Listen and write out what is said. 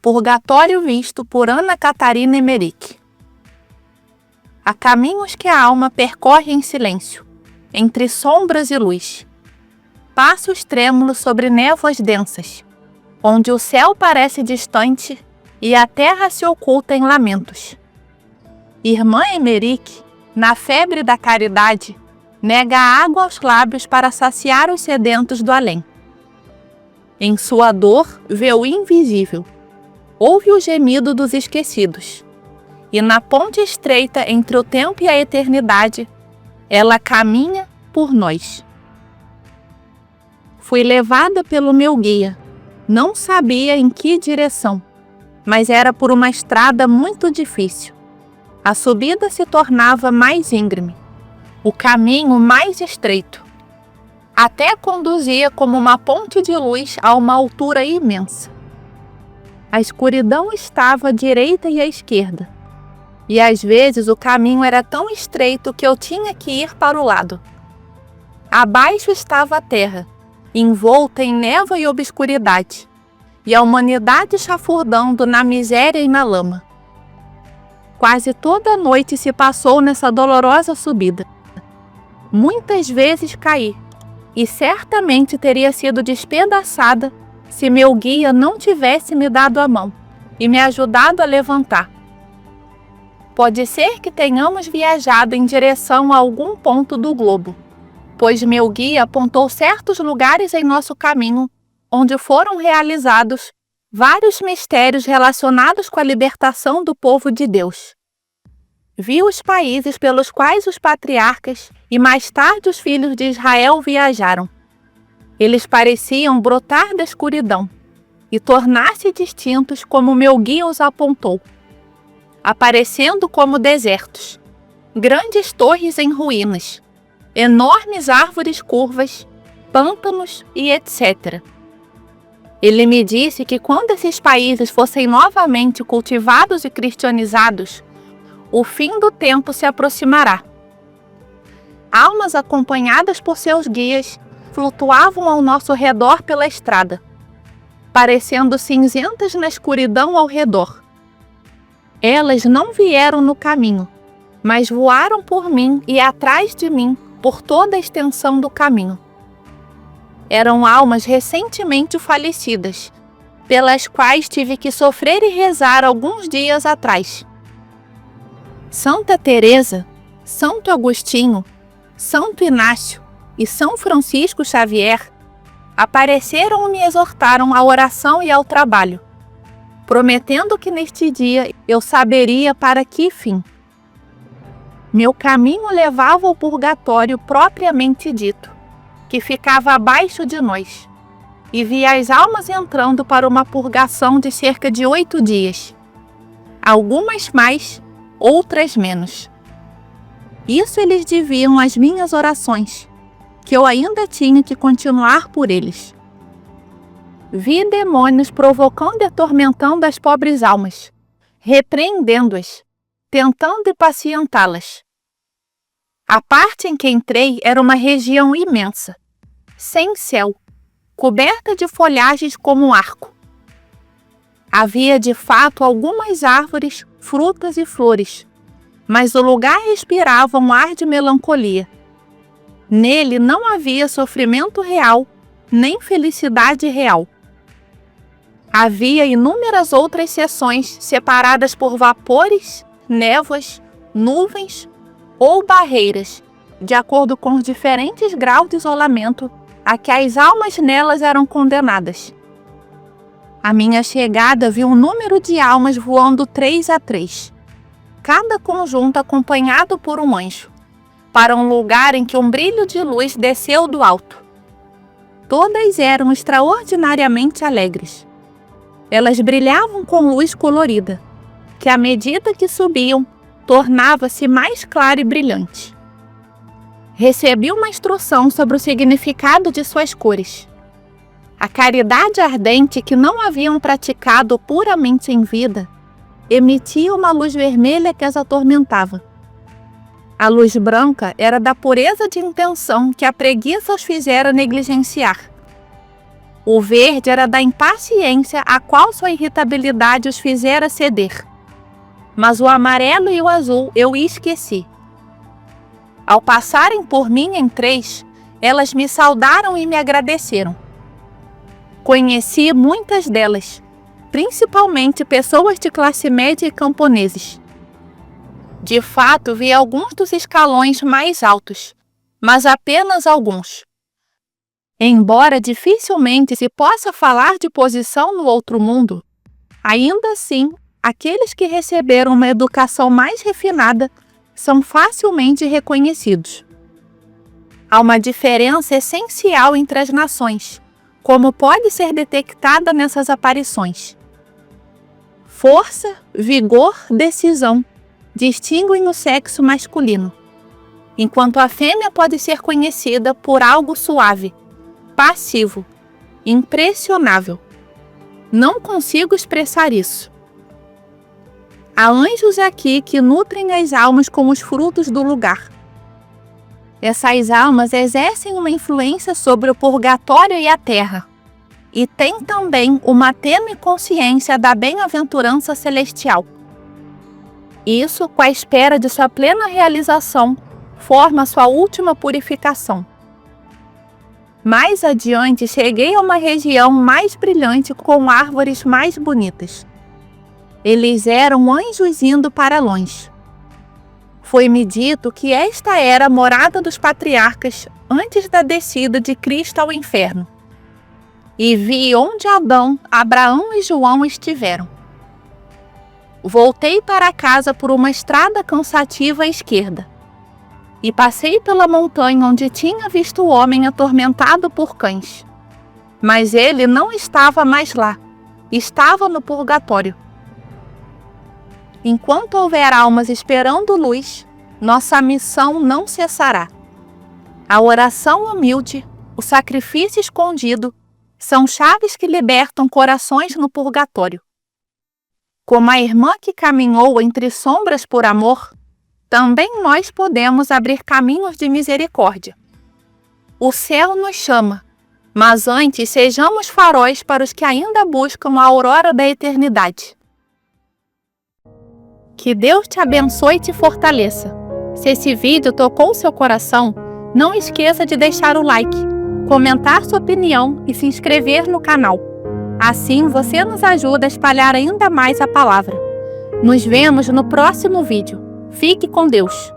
purgatório visto por Ana Catarina Emmerich. Há caminhos que a alma percorre em silêncio, entre sombras e luz. Passos trêmulos sobre névoas densas, onde o céu parece distante e a terra se oculta em lamentos. Irmã Emmerich, na febre da caridade, nega a água aos lábios para saciar os sedentos do além. Em sua dor, vê o invisível, ouve o gemido dos esquecidos, e na ponte estreita entre o tempo e a eternidade, ela caminha por nós. Fui levada pelo meu guia, não sabia em que direção, mas era por uma estrada muito difícil. A subida se tornava mais íngreme, o caminho mais estreito. Até conduzia como uma ponte de luz a uma altura imensa. A escuridão estava à direita e à esquerda, e às vezes o caminho era tão estreito que eu tinha que ir para o lado. Abaixo estava a terra, envolta em névoa e obscuridade, e a humanidade chafurdando na miséria e na lama. Quase toda a noite se passou nessa dolorosa subida. Muitas vezes caí, e certamente teria sido despedaçada se meu guia não tivesse me dado a mão e me ajudado a levantar. Pode ser que tenhamos viajado em direção a algum ponto do globo, pois meu guia apontou certos lugares em nosso caminho onde foram realizados vários mistérios relacionados com a libertação do povo de Deus. Vi os países pelos quais os patriarcas e mais tarde os filhos de Israel viajaram. Eles pareciam brotar da escuridão e tornar-se distintos como meu guia os apontou, aparecendo como desertos, grandes torres em ruínas, enormes árvores curvas, pântanos e etc. Ele me disse que quando esses países fossem novamente cultivados e cristianizados, o fim do tempo se aproximará. Almas acompanhadas por seus guias flutuavam ao nosso redor pela estrada, parecendo cinzentas na escuridão ao redor. Elas não vieram no caminho, mas voaram por mim e atrás de mim por toda a extensão do caminho. Eram almas recentemente falecidas, pelas quais tive que sofrer e rezar alguns dias atrás. Santa Teresa, Santo Agostinho, Santo Inácio e São Francisco Xavier apareceram e me exortaram à oração e ao trabalho, prometendo que neste dia eu saberia para que fim. Meu caminho levava ao purgatório propriamente dito, que ficava abaixo de nós, e via as almas entrando para uma purgação de cerca de 8 dias, algumas mais, outras menos. Isso eles deviam às minhas orações, que eu ainda tinha que continuar por eles. Vi demônios provocando e atormentando as pobres almas, repreendendo-as, tentando impacientá-las. A parte em que entrei era uma região imensa, sem céu, coberta de folhagens como um arco. Havia de fato algumas árvores, frutas e flores, mas o lugar respirava um ar de melancolia. Nele não havia sofrimento real, nem felicidade real. Havia inúmeras outras seções separadas por vapores, névoas, nuvens ou barreiras, de acordo com os diferentes graus de isolamento a que as almas nelas eram condenadas. À minha chegada vi um número de almas voando 3 a 3, cada conjunto acompanhado por um anjo, para um lugar em que um brilho de luz desceu do alto. Todas eram extraordinariamente alegres. Elas brilhavam com luz colorida, que à medida que subiam, tornava-se mais clara e brilhante. Recebi uma instrução sobre o significado de suas cores. A caridade ardente que não haviam praticado puramente em vida, emitia uma luz vermelha que as atormentava. A luz branca era da pureza de intenção que a preguiça os fizera negligenciar. O verde era da impaciência a qual sua irritabilidade os fizera ceder. Mas o amarelo e o azul eu esqueci. Ao passarem por mim em 3, elas me saudaram e me agradeceram. Conheci muitas delas, principalmente pessoas de classe média e camponeses. De fato, vi alguns dos escalões mais altos, mas apenas alguns. Embora dificilmente se possa falar de posição no outro mundo, ainda assim, aqueles que receberam uma educação mais refinada são facilmente reconhecidos. Há uma diferença essencial entre as nações, como pode ser detectada nessas aparições. Força, vigor, decisão distinguem o sexo masculino, enquanto a fêmea pode ser conhecida por algo suave, passivo, impressionável. Não consigo expressar isso. Há anjos aqui que nutrem as almas com os frutos do lugar. Essas almas exercem uma influência sobre o purgatório e a terra, e têm também uma tênue consciência da bem-aventurança celestial. Isso, com a espera de sua plena realização, forma sua última purificação. Mais adiante, cheguei a uma região mais brilhante com árvores mais bonitas. Eles eram anjos indo para longe. Foi-me dito que esta era a morada dos patriarcas antes da descida de Cristo ao inferno. E vi onde Adão, Abraão e João estiveram. Voltei para casa por uma estrada cansativa à esquerda. E passei pela montanha onde tinha visto o homem atormentado por cães. Mas ele não estava mais lá, estava no purgatório. Enquanto houver almas esperando luz, nossa missão não cessará. A oração humilde, o sacrifício escondido, são chaves que libertam corações no purgatório. Como a irmã que caminhou entre sombras por amor, também nós podemos abrir caminhos de misericórdia. O céu nos chama, mas antes sejamos faróis para os que ainda buscam a aurora da eternidade. Que Deus te abençoe e te fortaleça. Se esse vídeo tocou seu coração, não esqueça de deixar o like, comentar sua opinião e se inscrever no canal. Assim você nos ajuda a espalhar ainda mais a palavra. Nos vemos no próximo vídeo. Fique com Deus!